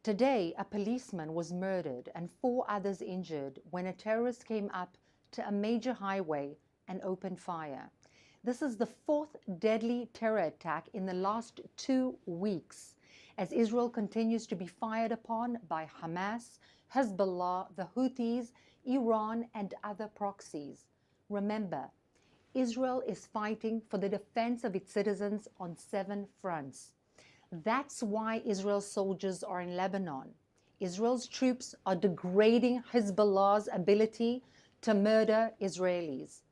Today, a policeman was murdered and 4 others injured when a terrorist came up to a major highway and opened fire. This is the 4th deadly terror attack in the last 2 weeks, as Israel continues to be fired upon by Hamas, Hezbollah, the Houthis, Iran, and other proxies. Remember, Israel is fighting for the defense of its citizens on 7 fronts. That's why Israel's soldiers are in Lebanon. Israel's troops are degrading Hezbollah's ability to murder Israelis,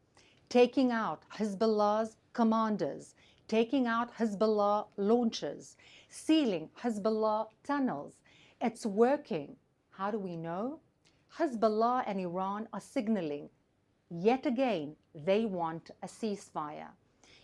taking out Hezbollah's commanders, taking out Hezbollah launchers, sealing Hezbollah tunnels. It's working. How do we know? Hezbollah and Iran are signaling, yet again, they want a ceasefire.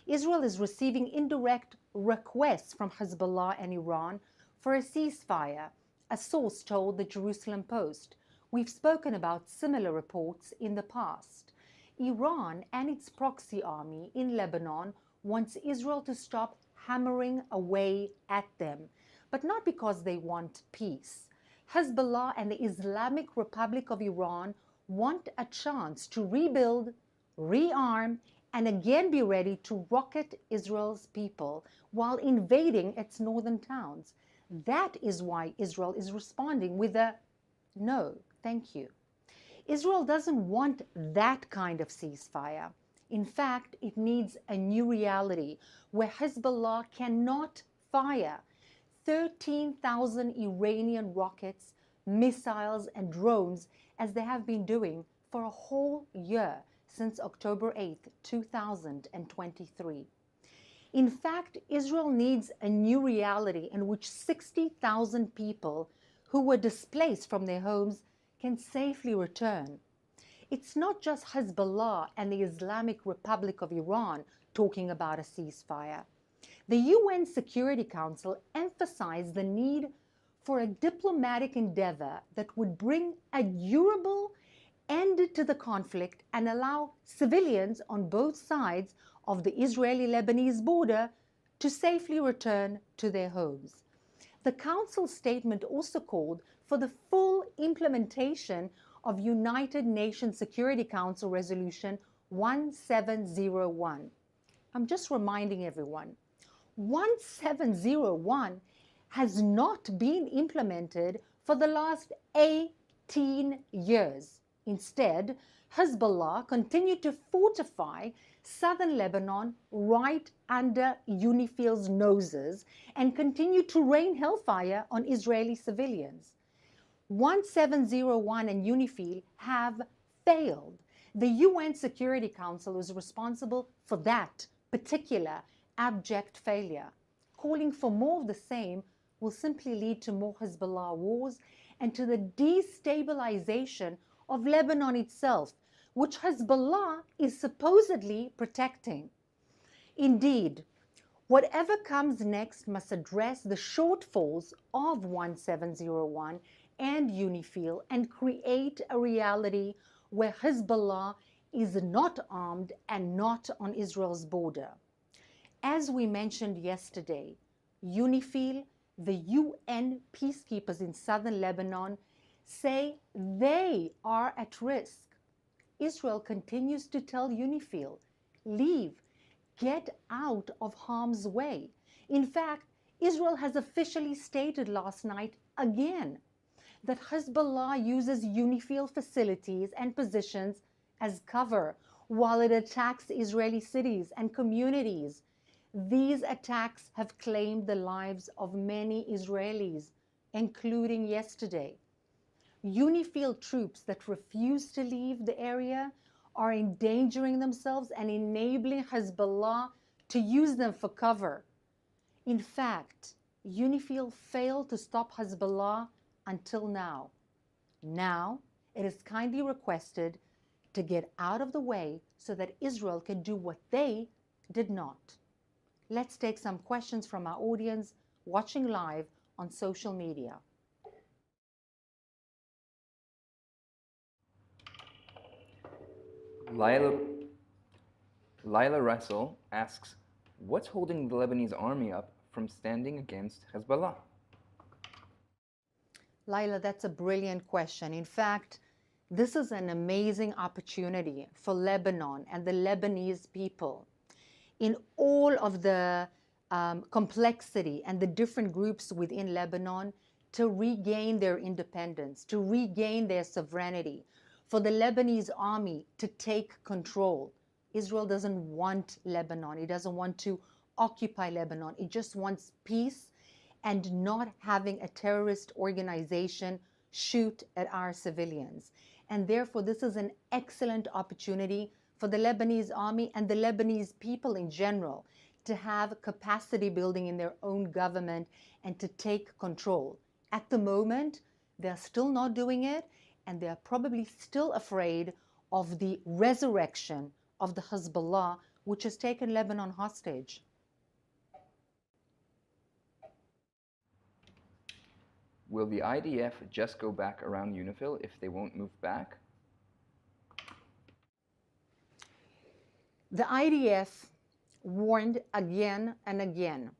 Israel is receiving indirect requests from Hezbollah and Iran for a ceasefire, a source told the Jerusalem Post. We've spoken about similar reports in the past. Iran and its proxy army in Lebanon wants Israel to stop hammering away at them, but not because they want peace. Hezbollah and the Islamic Republic of Iran want a chance to rebuild, rearm, and again be ready to rocket Israel's people while invading its northern towns. That is why Israel is responding with a no, thank you. Israel doesn't want that kind of ceasefire. In fact, it needs a new reality where Hezbollah cannot fire 13,000 Iranian rockets, missiles, and drones as they have been doing for a whole year since October 8, 2023. In fact, Israel needs a new reality in which 60,000 people who were displaced from their homes can safely return. It's not just Hezbollah and the Islamic Republic of Iran talking about a ceasefire. The UN Security Council emphasized the need for a diplomatic endeavor that would bring a durable end to the conflict and allow civilians on both sides of the Israeli-Lebanese border to safely return to their homes. The Council statement also called for the full implementation of United Nations Security Council Resolution 1701. I'm just reminding everyone, 1701 has not been implemented for the last 18 years. Instead, Hezbollah continued to fortify southern Lebanon right under UNIFIL's noses and continued to rain hellfire on Israeli civilians. 1701 and UNIFIL have failed. The UN Security Council is responsible for that particular abject failure. Calling for more of the same will simply lead to more Hezbollah wars and to the destabilization of Lebanon itself, which Hezbollah is supposedly protecting. Indeed, whatever comes next must address the shortfalls of 1701 and UNIFIL and create a reality where Hezbollah is not armed and not on Israel's border. As we mentioned yesterday, UNIFIL, the UN peacekeepers in southern Lebanon, say they are at risk. Israel continues to tell UNIFIL, leave, get out of harm's way. In fact, Israel has officially stated last night again that Hezbollah uses UNIFIL facilities and positions as cover while it attacks Israeli cities and communities. These attacks have claimed the lives of many Israelis, including yesterday. UNIFIL troops that refuse to leave the area are endangering themselves and enabling Hezbollah to use them for cover. In fact, UNIFIL failed to stop Hezbollah until now. Now, it is kindly requested to get out of the way so that Israel can do what they did not. Let's take some questions from our audience watching live on social media. Lila Russell asks, what's holding the Lebanese army up from standing against Hezbollah? Laila, that's a brilliant question. In fact, this is an amazing opportunity for Lebanon and the Lebanese people in all of the complexity and the different groups within Lebanon to regain their independence, to regain their sovereignty, for the Lebanese army to take control. Israel doesn't want Lebanon. It doesn't want to occupy Lebanon. It just wants peace and not having a terrorist organization shoot at our civilians. And therefore, this is an excellent opportunity for the Lebanese army and the Lebanese people in general to have capacity building in their own government and to take control. At the moment, they're still not doing it, and they're probably still afraid of the resurrection of the Hezbollah, which has taken Lebanon hostage. Will the IDF just go back around UNIFIL if they won't move back? The IDF warned again and again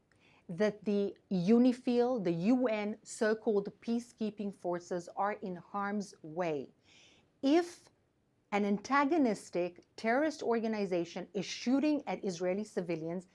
that the UNIFIL, the UN so-called peacekeeping forces, are in harm's way. If an antagonistic terrorist organization is shooting at Israeli civilians,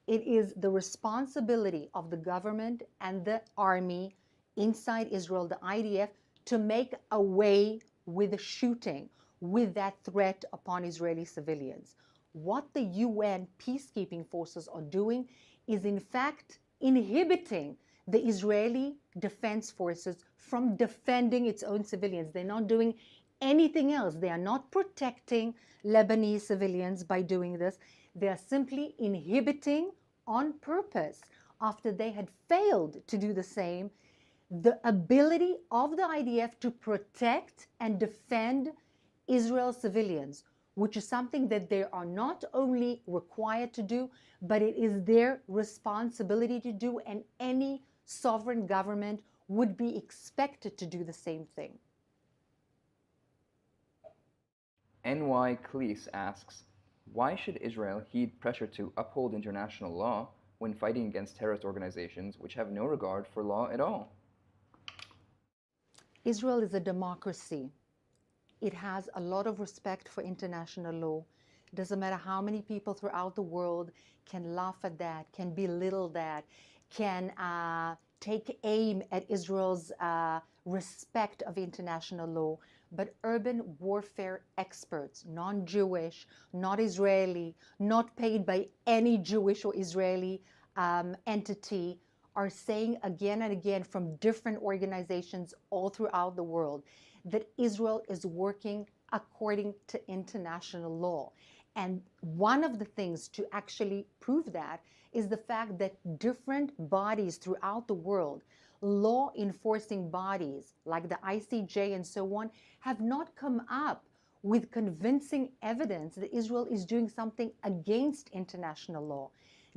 it is the responsibility of the government and the army inside Israel, the IDF, to make away with the shooting, with that threat upon Israeli civilians. What the UN peacekeeping forces are doing is in fact inhibiting the Israeli defense forces from defending its own civilians. They're not doing anything else. They are not protecting Lebanese civilians by doing this. They are simply inhibiting on purpose, after they had failed to do the same, the ability of the IDF to protect and defend Israel's civilians, which is something that they are not only required to do, but it is their responsibility to do, and any sovereign government would be expected to do the same thing. NY Cleese asks, why should Israel heed pressure to uphold international law when fighting against terrorist organizations which have no regard for law at all? Israel is a democracy. It has a lot of respect for international law. It doesn't matter how many people throughout the world can laugh at that, can belittle that, can take aim at Israel's respect of international law. But urban warfare experts, non-Jewish, not Israeli, not paid by any Jewish or Israeli entity, are saying again and again from different organizations all throughout the world that Israel is working according to international law. And one of the things to actually prove that is the fact that different bodies throughout the world, law enforcing bodies like the ICJ and so on, have not come up with convincing evidence that Israel is doing something against international law.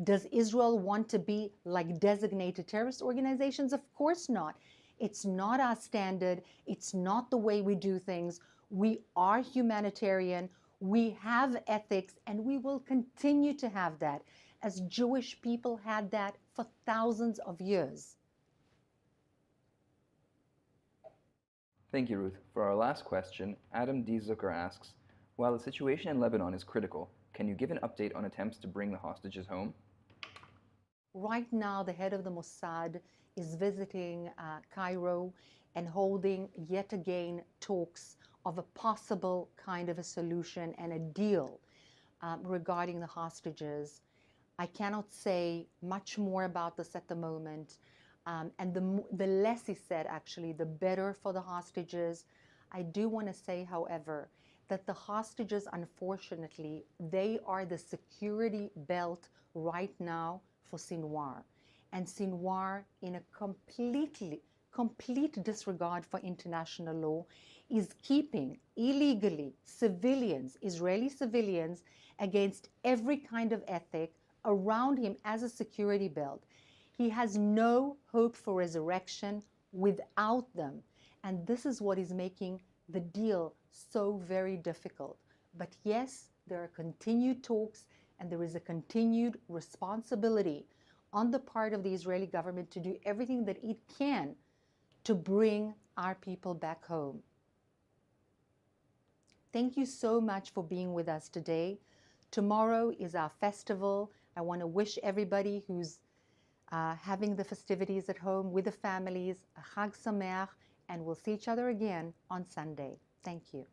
Does Israel want to be like designated terrorist organizations? Of course not. It's not our standard. It's not the way we do things. We are humanitarian. We have ethics, and we will continue to have that, as Jewish people had that for thousands of years. Thank you, Ruth. For our last question, Adam D. Zucker asks, while the situation in Lebanon is critical, can you give an update on attempts to bring the hostages home? Right now, the head of the Mossad is visiting Cairo and holding yet again talks of a possible kind of a solution and a deal regarding the hostages. I cannot say much more about this at the moment. And the less is said, actually, the better for the hostages. I do want to say, however, that the hostages, unfortunately, they are the security belt right now for Sinwar. And Sinwar, in a complete disregard for international law, is keeping illegally civilians, Israeli civilians, against every kind of ethic around him as a security belt. He has no hope for resurrection without them. And this is what is making the deal so very difficult. But yes, there are continued talks, and there is a continued responsibility on the part of the Israeli government to do everything that it can to bring our people back home. Thank you so much for being with us today. Tomorrow is our festival. I want to wish everybody who's having the festivities at home with the families a Chag Sameach, and we'll see each other again on Sunday. Thank you.